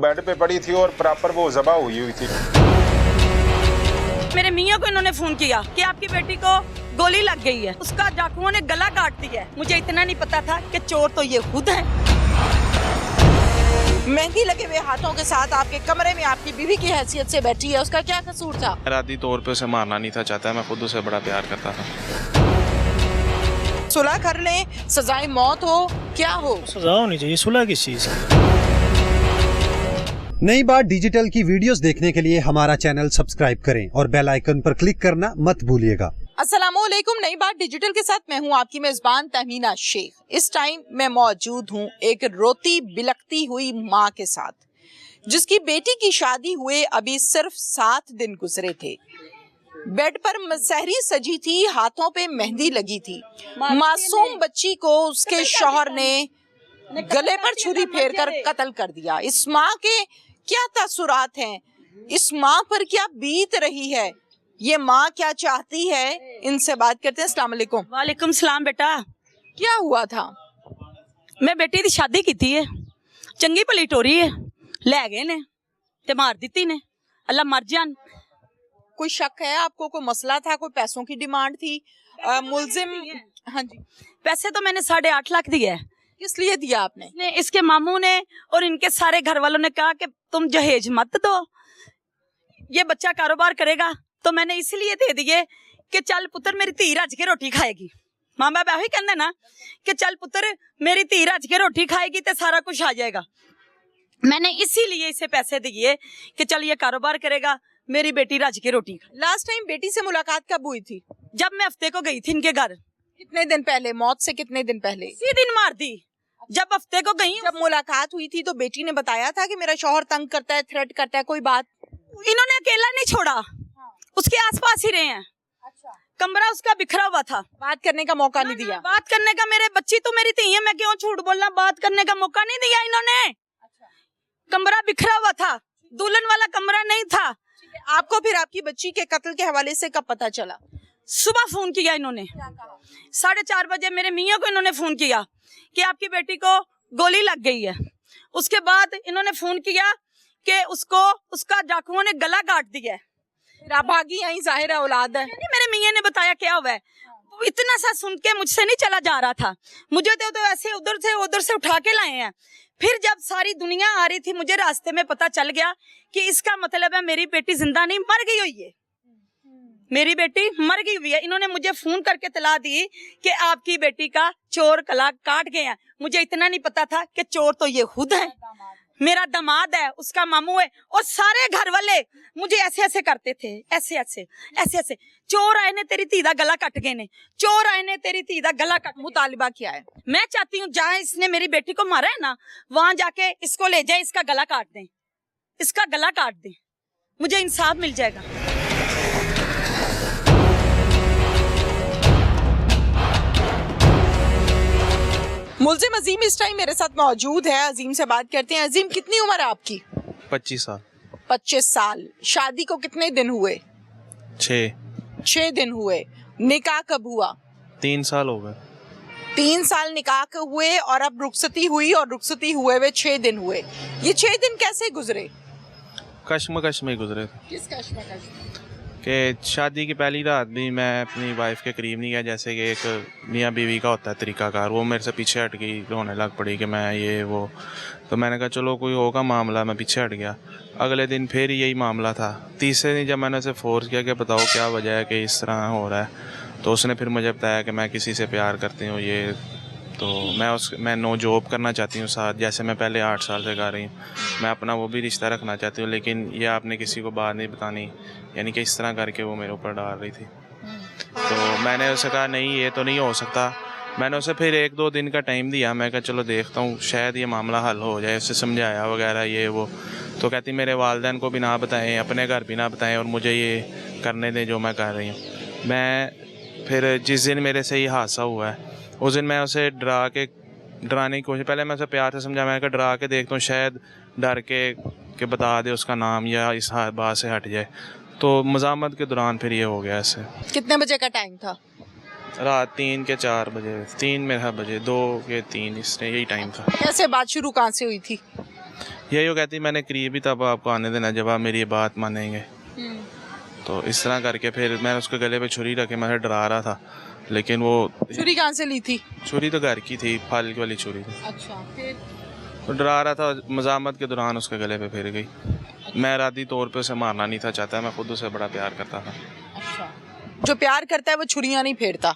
Bed पे पड़ी थी और प्रॉपर वो ज़बह हुई थी। मेरे मियाँ को इन्होंने फोन किया कि आपकी बेटी को गोली लग गई है, उसका डाकुओं ने गला काट दिया है। मुझे इतना नहीं पता था कि चोर तो ये खुद है। मेहंदी लगे हुए हाथों के साथ आपके कमरे में आपकी बीवी की हैसियत से बैठी है, उसका क्या कसूर था? इरादी तौर पे उसे मारना नहीं था चाहता, मैं खुद उसे बड़ा प्यार करता था। सुलह कर लें, सजाए मौत हो, क्या हो? सजा होनी चाहिए, सुलह किस चीज की? नई बात डिजिटल की वीडियोस देखने के लिए हमारा चैनल सब्सक्राइब करें और बेल आइकन पर क्लिक करना मत भूलिएगा। अस्सलामुअलैकुम, नई बात डिजिटल के साथ मैं हूं आपकी मेजबान तहमीना शेख। इस टाइम मैं मौजूद हूं एक रोती बिलखती हुई माँ के साथ, जिसकी बेटी की शादी हुए अभी सिर्फ 7 दिन गुजरे थे। बेड पर सहरी सजी थी, हाथों पे मेहंदी लगी थी। मासूम बच्ची को उसके शौहर ने गले पर छुरी फेरकर कत्ल कर दिया। इस माँ के क्या तासुरात हैं, इस माँ पर क्या बीत रही है, ये माँ क्या चाहती है, इनसे बात करते हैं। अस्सलाम वालेकुम। वालेकुम सलाम। बेटा क्या हुआ था? मैं बेटी की शादी की थी, चंगी भली टोरी है, ले गए ने ते मार दी ने, अल्लाह मर जान। कोई शक है आपको? कोई मसला था? कोई पैसों की डिमांड थी? मुलजिम? हाँ जी। पैसे तो मैंने 8.5 लाख दिए है। किस लिए दिया आपने? इसके मामू ने और इनके सारे घर वालों ने कहा कि तुम जहेज मत दो, ये बच्चा कारोबार करेगा, तो मैंने इसलिए दे दिए कि चल पुत्र मेरी धी रज के रोटी खाएगी। माँ बाप यही कहते ना कि चल पुत्र मेरी धी रज के रोटी खाएगी तो सारा कुछ आ जाएगा। मैंने इसीलिए इसे पैसे दिए कि चल ये कारोबार करेगा, मेरी बेटी रज के रोटी खाए। लास्ट टाइम बेटी से मुलाकात कब हुई थी? जब मैं हफ्ते को गई थी इनके घर। कितने दिन पहले? मौत से कितने दिन पहले? इसी दिन मार दी जब हफ्ते को गई। जब मुलाकात हुई थी तो बेटी ने बताया था कि मेरा शौहर तंग करता है, थ्रेट करता है, कोई बात? इन्होंने अकेला नहीं छोड़ा, उसके आसपास ही रहे हैं। अच्छा। कमरा उसका बिखरा हुआ था, बात करने का मौका नहीं दिया? बात करने का, मेरे बच्ची तो मेरी थी है, मैं क्यों झूठ बोलना, बात करने का मौका नहीं दिया इन्होंने। अच्छा। कमरा बिखरा हुआ था, दुल्हन वाला कमरा नहीं था। आपको फिर आपकी बच्ची के कत्ल के हवाले से कब पता चला? सुबह फोन किया इन्होंने, 4:30 बजे मेरे मियाँ को इन्होंने फोन किया कि आपकी बेटी को गोली लग गई है। उसके बाद इन्होंने फोन किया कि उसका डाकुओं ने गला काट दिया है। भागी आई, जाहिर है औलाद है। मेरे मियाँ ने बताया क्या हुआ है। इतना सा सुन के मुझसे नहीं चला जा रहा था, मुझे तो ऐसे उधर से उठा के लाए हैं। फिर जब सारी दुनिया आ रही थी, मुझे रास्ते में पता चल गया कि इसका मतलब है मेरी बेटी जिंदा नहीं, मर गई हुई है, मेरी बेटी मर गई हुई है। इन्होंने मुझे फोन करके तला दी कि आपकी बेटी का चोर गला काट गए हैं। मुझे इतना नहीं पता था कि चोर तो ये खुद है, मेरा दामाद है, उसका मामू है, और सारे घर वाले मुझे ऐसे ऐसे करते थे, ऐसे ऐसे। चोर आए ने तेरी धी दा गला कट गए ने, चोर आए ने तेरी धी दा गला कट। मुतालिबा क्या है? मैं चाहती हूँ जहाँ इसने मेरी बेटी को मारा है ना, वहां जाके इसको ले जाए, इसका गला काट दें, इसका गला काट दें, मुझे इंसाफ मिल जाएगा। मुलजिम अजीम इस टाइम मेरे साथ मौजूद है। अजीम से बात करते हैं। अजीम, कितनी उम्र है आपकी? 25 साल। 25 साल। शादी को कितने दिन हुए? 6 दिन हुए। निकाह कब हुआ? 3 साल हो गए। 3 साल निकाह के हुए और अब रुखसती हुई, और रुखसती हुए 6 दिन हुए। ये 6 दिन कैसे गुजरे? कश्मकश में गुजरे थे। किस कश्मकश? कि शादी की पहली रात भी मैं अपनी वाइफ के करीब नहीं गया, जैसे कि एक मियाँ बीवी का होता है तरीकाकार, वो मेरे से पीछे हट गई, रोने लग पड़ी कि मैं ये वो। तो मैंने कहा चलो कोई होगा मामला, मैं पीछे हट गया। अगले दिन फिर यही मामला था। तीसरे दिन जब मैंने उसे फोर्स किया कि बताओ क्या वजह है कि इस तरह हो रहा है, तो उसने फिर मुझे बताया कि मैं किसी से प्यार करती हूँ, ये तो मैं नो जॉब करना चाहती हूँ साथ, जैसे मैं पहले 8 साल से कर रही हूँ। मैं अपना वो भी रिश्ता रखना चाहती हूँ, लेकिन ये आपने किसी को बात नहीं बतानी, यानी कि इस तरह करके वो मेरे ऊपर डाल रही थी। तो मैंने उसे कहा नहीं ये तो नहीं हो सकता। मैंने उसे फिर 1-2 दिन का टाइम दिया, मैं कहा चलो देखता हूँ शायद ये मामला हल हो जाए, उसे समझाया वगैरह ये वो। तो कहती मेरे वालिदैन को भी ना बताएं, अपने घर भी ना बताएं, और मुझे ये करने दें जो मैं कर रही हूँ। मैं फिर जिस दिन मेरे से ये हादसा हुआ है, उस दिन मैं उसे डराने की कोशिश, पहले मैं उसे प्यार से समझा, मैं डरा के देखता हूँ शायद डर के बता दे उसका नाम या इस बात से हट जाए। तो मज़ामत के दौरान फिर ये हो गया ऐसे। कितने बजे का टाइम था? रात 3 के 4 बजे, 3 मेरा बजे, 2 के 3, इसने यही टाइम था। कैसे बात शुरू कहाँ से हुई थी? यही वो कहती मैंने करीब ही तब आपको आने देना जब आप मेरी ये बात मानेंगे। तो इस तरह करके फिर मैं उसके गले पे छुरी रख के मैं डरा रहा था, लेकिन वो छुरी कहाँ से ली थी? छुरी तो घर की थी, फल वाली छुरी थी। अच्छा, फिर तो डरा रहा था, मज़ामत के दौरान उसके गले पे फिर गई। मैं इरादी तौर पे उसे मारना नहीं था चाहता, मैं खुद उसे बड़ा प्यार करता था। अच्छा, जो प्यार करता है वो छुरियां नहीं फेरता।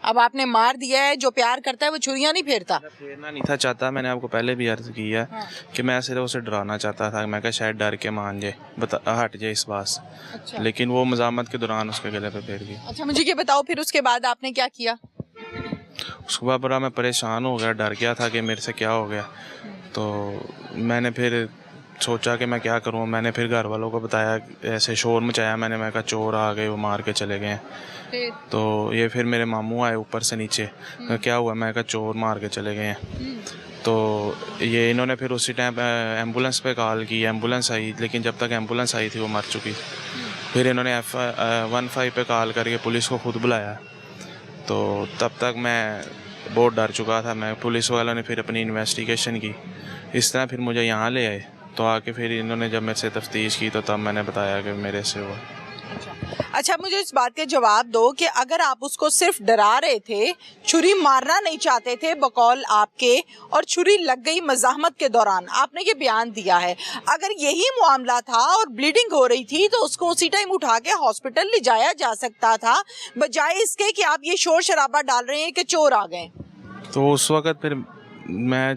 अब आपने मार दिया है, जो प्यार करता है वो छुरियां नहीं फेरता। मैं फेरना नहीं था चाहता, मैंने आपको पहले भी अर्ज की है कि मैं सिर्फ उसे डराना चाहता था। मैं कहा शायद डर के मान जाए, हट जाए इस बात से। अच्छा। लेकिन वो मज़ामत के दौरान उसके गले पे फेर गई। अच्छा, मुझे ये बताओ फिर उसके बाद आपने क्या किया? उसके बाद बड़ा मैं परेशान हो गया, डर गया था कि मेरे से क्या हो गया। तो मैंने फिर सोचा कि मैं क्या करूँ। मैंने फिर घर वालों को बताया, ऐसे शोर मचाया मैंने। मैं कहा चोर आ गए, वो मार के चले गए। तो ये फिर मेरे मामू आए ऊपर से नीचे, क्या हुआ? मैं कहा चोर मार के चले गए हैं। तो ये इन्होंने फिर उसी टाइम एम्बुलेंस पे कॉल की, एम्बुलेंस आई, लेकिन जब तक एम्बुलेंस आई थी वो मर चुकी थी। फिर इन्होंने 15 पे कॉल करके पुलिस को खुद बुलाया। तो तब तक मैं बहुत डर चुका था। मैं पुलिस वालों ने फिर अपनी इन्वेस्टिगेशन की, इस तरह फिर मुझे यहाँ ले आए। तो आके फिर इन्होंने जब मेरे से तफ्तीश की तो तब मैंने बताया कि मेरे से हुआ। अच्छा, मुझे इस बात के जवाब दो कि अगर आप उसको सिर्फ डरा रहे थे, छुरी मारना नहीं चाहते थे बकौल आपके, और छुरी लग गई मज़ाहमत के दौरान, आपने ये बयान दिया है, अगर यही मामला था और ब्लीडिंग हो रही थी तो उसको उसी टाइम उठा के हॉस्पिटल ले जाया जा सकता था, बजाय इसके कि आप ये शोर शराबा डाल रहे हैं कि चोर आ गए। तो उस वक़्त फिर मैं,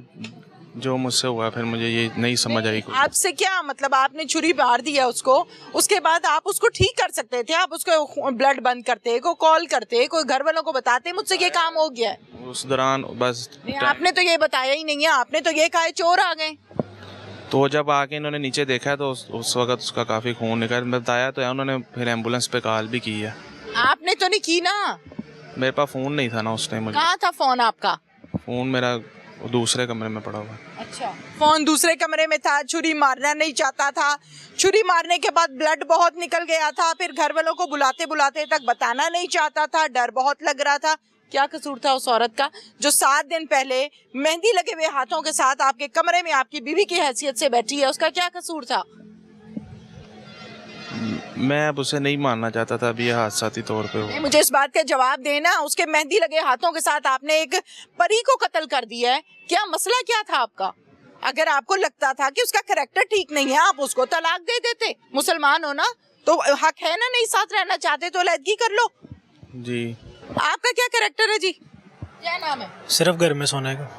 जो मुझसे हुआ, फिर मुझे ये नहीं समझ आई। आपसे क्या मतलब, आपने छुरी मार दिया उसको, उसके बाद आप उसको ठीक कर सकते थे, आप उसको ब्लड बंद करते, कोई कॉल करते, कोई घर वालों को बताते मुझसे ये काम हो गया है। उस दौरान बस आपने तो ये बताया ही नहीं है, आपने तो ये कहा चोर आ गए। तो जब आके इन्होंने नीचे देखा तो उस वक्त उसका काफ़ी खून निकला। बताया तो है उन्होंने, फिर एम्बुलेंस पे कॉल भी की है। आपने तो नहीं की ना? मेरे पास फ़ोन नहीं था ना उस टाइम। कहाँ था फोन आपका? फ़ोन मेरा दूसरे कमरे में पड़ा हुआ। अच्छा, फोन दूसरे कमरे में था, छुरी मारना नहीं चाहता था, छुरी मारने के बाद ब्लड बहुत निकल गया था, फिर घर वालों को बुलाते बुलाते तक बताना नहीं चाहता था, डर बहुत लग रहा था। क्या कसूर था उस औरत का जो 7 दिन पहले मेहंदी लगे हुए हाथों के साथ आपके कमरे में आपकी बीवी की हैसियत से बैठी है? उसका क्या कसूर था? मैं अब उसे नहीं मानना चाहता था, अभी ये हादसाती तौर पे हुआ। मुझे इस बात का जवाब देना, उसके मेहंदी लगे हाथों के साथ आपने एक परी को कत्ल कर दिया है, क्या मसला क्या था आपका? अगर आपको लगता था कि उसका कैरेक्टर ठीक नहीं है, आप उसको तलाक दे देते। मुसलमान हो ना, तो हक है ना, नहीं साथ रहना चाहते तो अलहदगी कर लो। जी। आपका क्या कैरेक्टर है जी? क्या नाम है? सिर्फ घर में सोने का,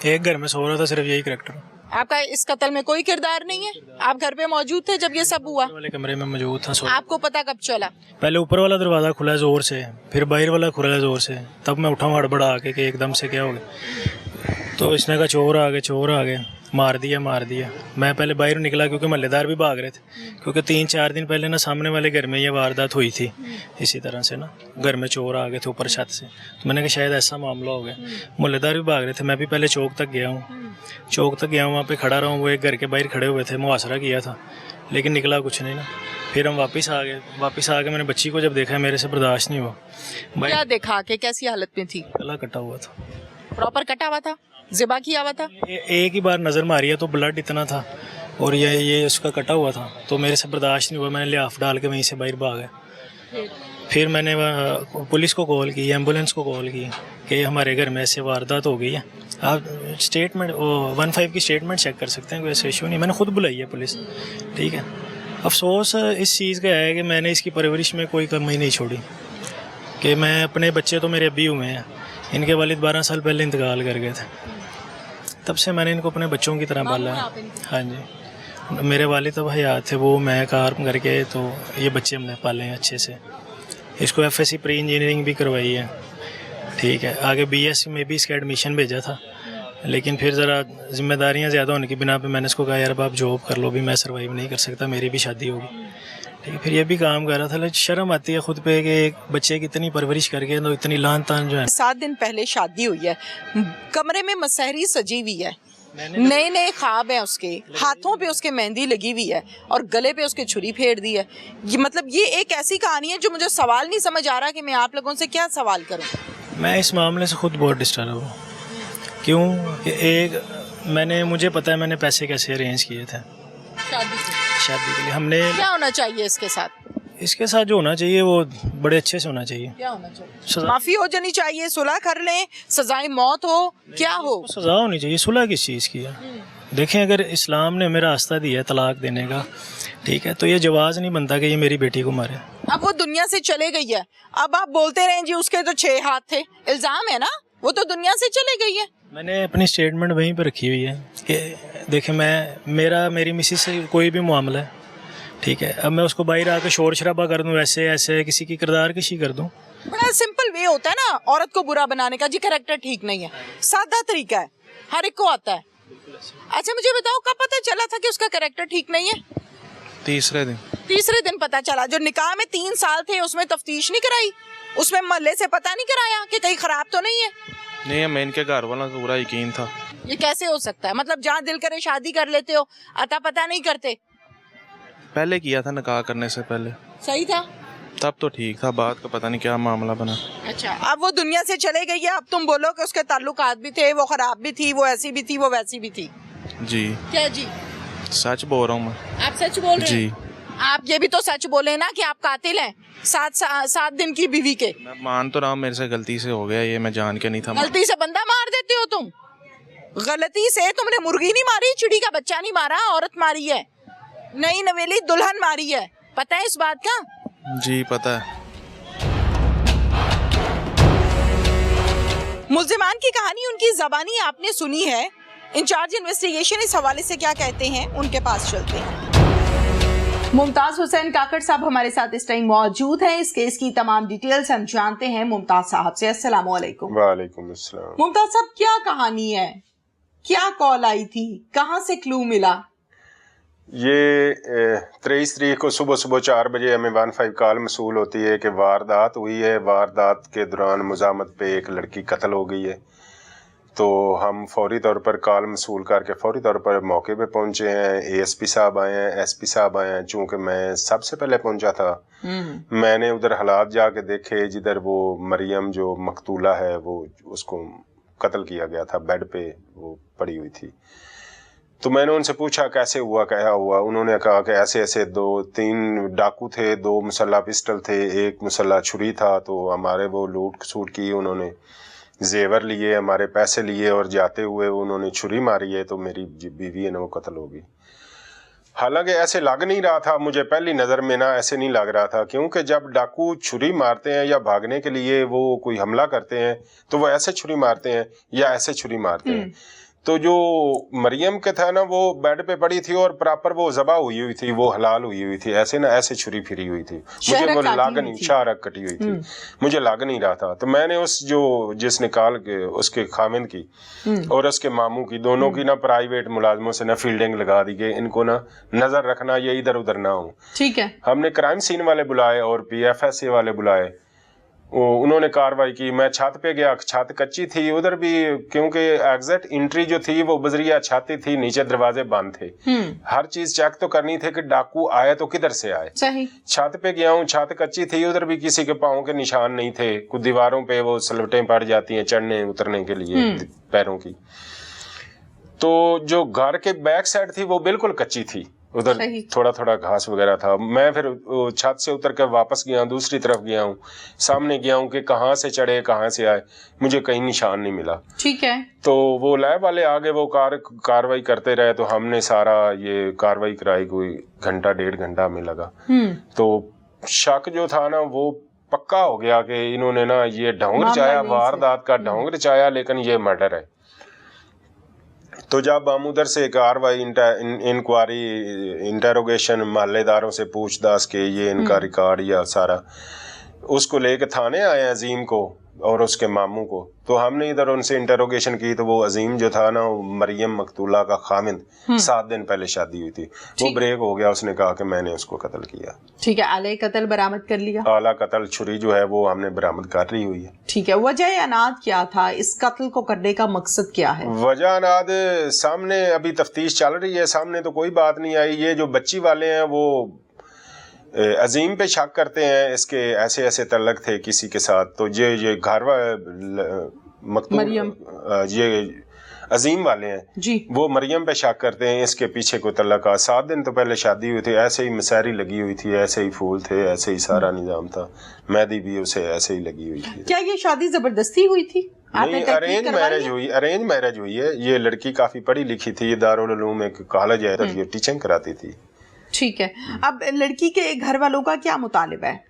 एक घर में सो रहा था, सिर्फ यही कैरेक्टर। आपका इस कत्ल में कोई किरदार नहीं है? आप घर पे मौजूद थे जब ये सब हुआ? वाले कमरे में मौजूद था। आपको पता कब चला? पहले ऊपर वाला दरवाजा खुला जोर से, फिर बाहर वाला खुला जोर से, तब मैं उठा हड़बड़ा आके कि एकदम से क्या हो गया। तो इसने कहा चोर आ गए, चोर आ गए, मार दिया मार दिया। मैं पहले बाहर निकला क्योंकि महल्लेदार भी भाग रहे थे, क्योंकि 3-4 दिन पहले ना सामने वाले घर में ये वारदात हुई थी इसी तरह से ना, घर में चोर आ गए थे ऊपर छत से। तो मैंने कहा शायद ऐसा मामला हो गया। महल्लेदार भी भाग रहे थे, मैं भी पहले चौक तक गया हूँ, चौक तक गया हूँ, वहाँ पे खड़ा रहा हूँ। वो एक घर के बाहर खड़े हुए थे, मुहासरा किया था, लेकिन निकला कुछ नहीं ना। फिर हम वापस आ गए। वापस आके मैंने बच्ची को जब देखा, मेरे से बर्दाश्त नहीं हुआ। क्या देखा कि कैसी हालत में थी? गला कटा हुआ था, प्रॉपर कटा हुआ था, ज़िबा किया हुआ था? एक ही बार नज़र मारी है तो ब्लड इतना था, और ये उसका कटा हुआ था, तो मेरे से बर्दाश्त नहीं हुआ। मैंने लिहाफ डाल के वहीं से बाहर भाग गया। फिर मैंने पुलिस को कॉल की, एम्बुलेंस को कॉल की कि हमारे घर में ऐसे वारदात हो गई है। आप स्टेटमेंट 15 की स्टेटमेंट चेक कर सकते हैं, कोई ऐसा इशू नहीं। मैंने खुद बुलाई है पुलिस, ठीक है। अफसोस इस चीज़ का है कि मैंने इसकी परवरिश में कोई कमी नहीं छोड़ी, कि मैं अपने बच्चे तो मेरे अभी हुए हैं, इनके वालिद 12 साल पहले इंतकाल कर गए थे, तब से मैंने इनको अपने बच्चों की तरह पाला है। हाँ जी, मेरे वालिद तब हयात थे, वो मैं कार करके, तो ये बच्चे हमने पाले हैं अच्छे से। इसको FSC प्री इंजीनियरिंग भी करवाई है, ठीक है। आगे BSc में भी इसका एडमिशन भेजा था, लेकिन फिर ज़रा जिम्मेदारियां ज़्यादा होने की बिना पे मैंने इसको कहा यार अब आप जॉब कर लो, भी मैं सर्वाइव नहीं कर सकता, मेरी भी शादी होगी, ठीक है। फिर ये भी काम कर रहा था, लेकिन शर्म आती है खुद पे कि एक बच्चे की इतनी परवरिश करके तो इतनी लान तान जो है। 7 दिन पहले शादी हुई है, कमरे में मसहरी सजी हुई है, नए नए ख्वाब हैं उसके, हाथों पे उसके मेहंदी लगी हुई है और गले पे उसके छुरी फेर दी है। ये मतलब ये एक ऐसी कहानी है जो मुझे सवाल नहीं समझ आ रहा कि मैं आप लोगों से क्या सवाल करूं। मैं इस मामले से खुद बहुत डिस्टर्ब हूँ। क्यों कि एक مجھے پتا ہے میں نے پیسے کیسے ارینج کیے تھے شادی کے لیے. ہم نے کیا ہونا چاہیے اس کے ساتھ جو ہونا چاہیے وہ بڑے اچھے سے ہونا چاہیے. کیا ہونا چاہیے؟ معافی ہو جانی چاہیے, صلح کر لیں, سزائے موت ہو, کیا ہو؟ سزا ہونی چاہیے. صلح کس چیز کی ہے؟ دیکھیں اگر اسلام نے میرا راستہ دیا ہے طلاق دینے کا, ٹھیک ہے, تو یہ جواز نہیں بنتا کہ یہ میری بیٹی کو مارے. اب وہ دنیا سے چلے گئی ہے, اب آپ بولتے رہیں جی اس کے تو 6 ہاتھ تھے, الزام ہے نا, وہ تو دنیا سے چلے گئی ہے. میں نے اپنی سٹیٹمنٹ وہیں پہ رکھی ہوئی ہے کہ دیکھیں میری مسز سے کوئی بھی معاملہ ہے, ٹھیک ہے, اب میں اس کو باہر آ کے شور شرابہ کر دوں, ایسے کسی کی کردار کشی کر دوں. بڑا سمپل وے ہوتا ہے نا عورت کو برا بنانے کا, جی کریکٹر ٹھیک نہیں ہے, سادہ طریقہ ہے, ہر ایک کو آتا ہے. اچھا مجھے بتاؤ کب پتہ چلا تھا کہ اس کا کریکٹر ٹھیک نہیں ہے؟ تیسرے دن پتہ چلا. جو نکاح میں 3 سال تھے اس میں تفتیش نہیں کرائی, اس میں محلے سے پتہ نہیں کرایا کہ کہیں خراب تو نہیں ہے؟ نہیں, میں ان کے گھر والوں کا پورا یقین تھا. یہ کیسے ہو سکتا ہے؟ مطلب جہاں دل کرے شادی کر لیتے ہو, اتا پتہ نہیں کرتے؟ پہلے کیا تھا نکاح کرنے سے پہلے, صحیح تھا تب تو ٹھیک تھا, بات کا پتہ نہیں کیا معاملہ بنا. اچھا اب وہ دنیا سے چلے گئی ہے, اب تم بولو کہ اس کے تعلقات بھی تھے, وہ خراب بھی تھی, وہ ایسی بھی تھی, وہ ویسی بھی تھی. جی کیا جی سچ بول رہا ہوں میں. آپ سچ بول رہے ہیں؟ جی آپ یہ بھی تو سچ بولے نا کہ آپ قاتل ہیں 7 دن کی بیوی کے. میں مان تو رہا ہوں میرے سے غلطی سے ہو گیا, یہ میں جان کے نہیں تھا. غلطی سے بندہ مار دیتے ہو تم, غلطی سے تم نے مرغی نہیں ماری, چڑی کا بچہ نہیں مارا, عورت ماری ہے, نئی نویلی دلہن ماری ہے. پتہ ہے اس بات کا؟ جی پتہ ہے. ملزمان کی کہانی ان کی زبانی آپ نے سنی ہے. انچارج انویسٹیگیشن اس حوالے سے کیا کہتے ہیں, ان کے پاس چلتے ہیں. ممتاز حسین کاکڑ صاحب ہمارے ساتھ اس ٹائم موجود ہیں. اس کیس کی تمام ڈیٹیلز ہم جانتے ہیں ممتاز صاحب سے. السلام علیکم. وعلیکم السلام. ممتاز صاحب کیا کہانی ہے, کیا کال آئی تھی, کہاں سے کلو ملا؟ یہ 23 تاریخ کو صبح 4 بجے ہمیں 15 کال موصول ہوتی ہے کہ واردات ہوئی ہے. واردات کے دوران مزاحمت پہ ایک لڑکی قتل ہو گئی ہے. تو ہم فوری طور پر کال موصول کر کے فوری طور پر موقع پہ پہنچے ہیں. ASP صاحب آئے ہیں, SP صاحب آئے ہیں. چونکہ میں سب سے پہلے پہنچا تھا, میں نے ادھر حالات جا کے دیکھے جدھر وہ مریم جو مقتولہ ہے وہ اس کو قتل کیا گیا تھا, بیڈ پہ وہ پڑی ہوئی تھی. تو میں نے ان سے پوچھا کیسے ہوا, کیا ہوا. انہوں نے کہا کہ ایسے 2-3 ڈاکو تھے, 2 مسلح پسٹل تھے, 1 مسلح چھری تھا. تو ہمارے وہ لوٹ سوٹ کی, انہوں نے زیور لیے, ہمارے پیسے لیے, اور جاتے ہوئے انہوں نے چھری ماری ہے. تو میری بیوی ہے نا وہ قتل ہو گئی. حالانکہ ایسے لگ نہیں رہا تھا مجھے, پہلی نظر میں نا ایسے نہیں لگ رہا تھا, کیونکہ جب ڈاکو چھری مارتے ہیں یا بھاگنے کے لیے وہ کوئی حملہ کرتے ہیں تو وہ ایسے چھری مارتے ہیں یا ایسے چھری مارتے ہیں. تو جو مریم کے تھا نا وہ بیڈ پہ پڑی تھی اور پراپر وہ ذبح ہوئی تھی, وہ حلال ہوئی تھی, ایسے نا ایسے چھری پھری ہوئی تھی. مجھے وہ لگ نہیں, شارک کٹی ہوئی تھی, مجھے لگ نہیں رہا تھا. تو میں نے جس نکال کے اس کے خامند کی اور اس کے ماموں کی, دونوں کی نا پرائیویٹ ملازموں سے نا فیلڈنگ لگا دی گئی, ان کو نا نظر رکھنا یہ ادھر ادھر نہ ہو. ٹھیک ہے. ہم نے کرائم سین والے بلائے اور PFSA والے بلائے, انہوں نے کاروائی کی. میں چھت پہ گیا, چھت کچی تھی ادھر بھی, کیونکہ ایگزٹ انٹری جو تھی وہ بذریعہ چھاتی تھی, نیچے دروازے بند تھے. ہر چیز چیک تو کرنی تھی کہ ڈاکو آئے تو کدھر سے آئے. چھت پہ گیا ہوں, چھت کچی تھی, ادھر بھی کسی کے پاؤں کے نشان نہیں تھے. کچھ دیواروں پہ وہ سلوٹیں پڑ جاتی ہیں چڑھنے اترنے کے لیے پیروں کی. تو جو گھر کے بیک سائڈ تھی وہ بالکل کچی تھی, ادھر تھوڑا تھوڑا گھاس وغیرہ تھا. میں پھر چھت سے اتر کے واپس گیا ہوں, دوسری طرف گیا ہوں, سامنے گیا ہوں کہ کہاں سے چڑھے کہاں سے آئے, مجھے کہیں نشان نہیں ملا. ٹھیک ہے. تو وہ لیب والے آگے وہ کاروائی کرتے رہے, تو ہم نے سارا یہ کاروائی کرائی, کوئی 1.5 گھنٹہ ہمیں لگا. تو شک جو تھا نا وہ پکا ہو گیا کہ انہوں نے نا یہ ڈھونگ رچایا, واردات کا ڈھونگ رچایا, لیکن یہ مرڈر ہے. تو جب ہم ادھر سے کاروائی انکوائری انٹروگیشن محلے داروں سے پوچھ داچھ کے یہ ان کا ریکارڈ یا سارا اس کو لے کے تھانے آئے عظیم کو اور اس کے ماموں کو. تو ہم نے ادھر ان سے انٹروگیشن کی, تو وہ عظیم جو تھا نا مریم مقتولہ کا خامند, 7 دن پہلے شادی ہوئی تھی, وہ بریک ہو گیا. اس نے کہا کہ میں نے اس کو قتل کیا. ٹھیک ہے. آلہ قتل برآمد کر لیا. آلہ قتل چھری جو ہے وہ ہم نے برآمد کر لی ہوئی ہے. ٹھیک ہے. وجہ اناد کیا تھا, اس قتل کو کرنے کا مقصد کیا ہے؟ وجہ اناد سامنے ابھی تفتیش چل رہی ہے, سامنے تو کوئی بات نہیں آئی. یہ جو بچی والے ہیں وہ عظیم پہ شک کرتے ہیں, اس کے ایسے تعلق تھے کسی کے ساتھ. تو یہ گھر مریم, یہ عظیم والے ہیں جی وہ مریم پہ شک کرتے ہیں اس کے پیچھے کوئی تعلق 7 دن تو پہلے شادی ہوئی تھی، ایسے ہی مساری لگی ہوئی تھی، ایسے ہی پھول تھے، ایسے ہی سارا نظام تھا، مہندی بھی اسے ایسے ہی لگی ہوئی تھی. کیا یہ شادی زبردستی ہوئی تھی؟ نہیں، ارینج میرج ہوئی ہے. یہ لڑکی کافی پڑھی لکھی تھی، دارالعلوم ایک کالج ہے، یہ ٹیچنگ کراتی تھی. ٹھیک ہے. اب لڑکی کے گھر والوں کا کیا مطالبہ ہے؟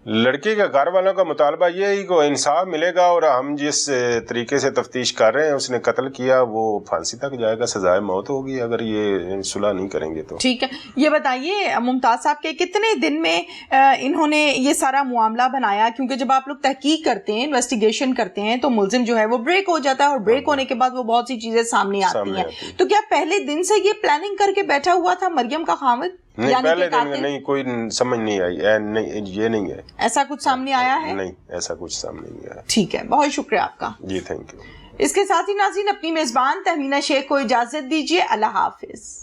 لڑکی کے گھر والوں کا مطالبہ یہ ہے کہ انصاف ملے گا، اور ہم جس طریقے سے تفتیش کر رہے ہیں اس نے قتل کیا وہ پھانسی تک جائے گا، سزائے موت ہوگی اگر یہ صلح نہیں کریں گے تو. ٹھیک ہے. یہ بتائیے ممتاز صاحب کے کتنے دن میں انہوں نے یہ سارا معاملہ بنایا؟ کیونکہ جب آپ لوگ تحقیق کرتے ہیں، انویسٹیگیشن کرتے ہیں تو ملزم جو ہے وہ بریک ہو جاتا ہے، اور بریک ہونے کے بعد وہ بہت سی چیزیں سامنے آتی ہیں. تو کیا پہلے دن سے یہ پلاننگ کر کے بیٹھا ہوا تھا مریم کا خاوند؟ نہیں، پہلے دن میں نہیں، کوئی سمجھ نہیں آئی، یہ نہیں ہے. ایسا کچھ سامنے آیا ہے؟ نہیں، ایسا کچھ سامنے نہیں آیا. ٹھیک ہے، بہت شکریہ آپ کا. جی تھینک یو. اس کے ساتھ ہی ناظرین اپنی میزبان تہمینہ شیخ کو اجازت دیجیے. اللہ حافظ.